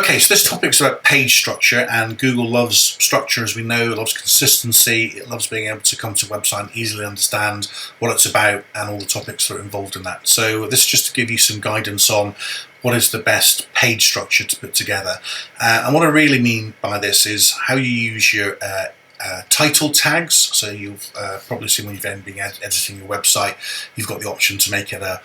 Okay, so this topic is about page structure, and Google loves structure, as we know. It loves consistency. It loves being able to come to a website and easily understand what it's about and all the topics that are involved in that. So this is just to give you some guidance on what is the best page structure to put together. And what I really mean by this is how you use your title tags. So you've probably seen when you've been editing your website, you've got the option to make it a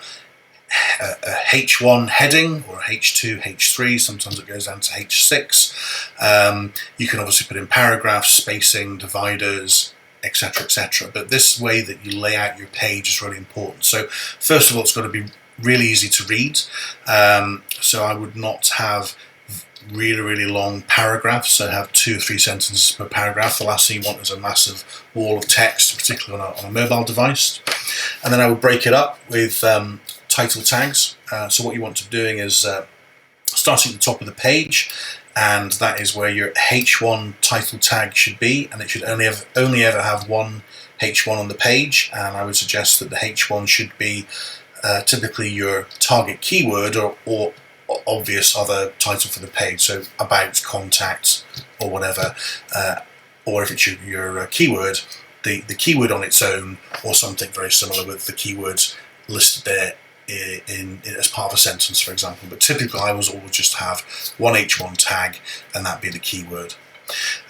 H1 heading or H2, H3, sometimes it goes down to H6. You can obviously put in paragraphs, spacing, dividers, etc, etc. But this way that you lay out your page is really important. So first of all, it's got to be really easy to read. So I would not have really long paragraphs, so have 2 or 3 sentences per paragraph. The last thing you want is a massive wall of text, particularly on a mobile device. And then I would break it up with title tags. So what you want to be doing is starting at the top of the page, and that is where your H1 title tag should be, and it should only ever have one H1 on the page. And I would suggest that the H1 should be typically your target keyword or obvious other title for the page, so about, contact, or whatever, or if it's your keyword, the keyword on its own, or something very similar with the keywords listed there in as part of a sentence, for example. But typically I always just have one H1 tag, and that be the keyword.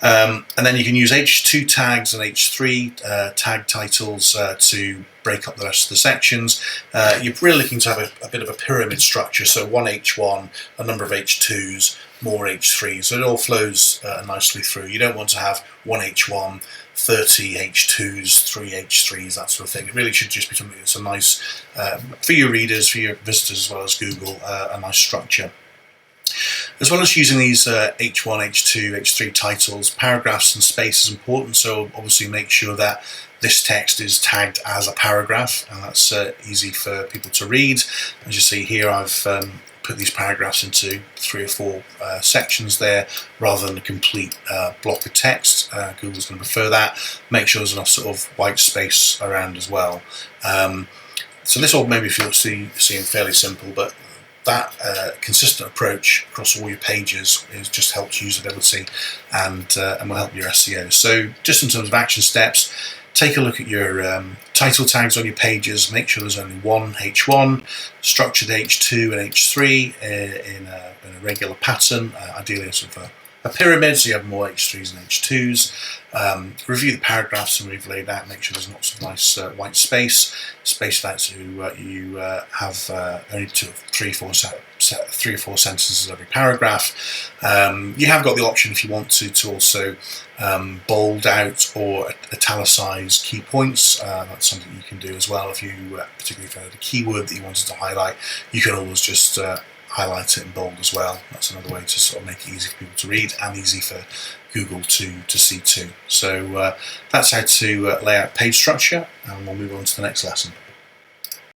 And then you can use H2 tags and H3 tag titles to break up the rest of the sections. You're really looking to have a bit of a pyramid structure, so one H1, a number of H2s, more H3s, so it all flows nicely through. You don't want to have one H1, 30 H2s, 3 H3s, that sort of thing. It really should just be something that's a nice, for your readers, for your visitors as well as Google, a nice structure. As well as using these H1, H2, H3 titles, paragraphs and space is important, so obviously make sure that this text is tagged as a paragraph, and that's easy for people to read. As you see here, I've put these paragraphs into 3 or 4 sections there, rather than a complete block of text. Google's going to prefer that. Make sure there's enough sort of white space around as well. So this all maybe seem fairly simple, but that consistent approach across all your pages just helps usability and will help your SEO. So just in terms of action steps, take a look at your title tags on your pages, make sure there's only one H1, structure the H2 and H3 in a regular pattern, ideally a sort of a pyramid, so you have more H3s and H2s. Review the paragraphs and we've laid out, make sure there's lots of nice white space, spaced out so you have only 3 or 4 sentences every paragraph. You have got the option, if you want to also bold out or italicize key points. That's something you can do as well. If you particularly if you had a keyword that you wanted to highlight, you can always just highlight it in bold as well. That's another way to sort of make it easy for people to read and easy for Google to see too. So that's how to lay out page structure, and we'll move on to the next lesson.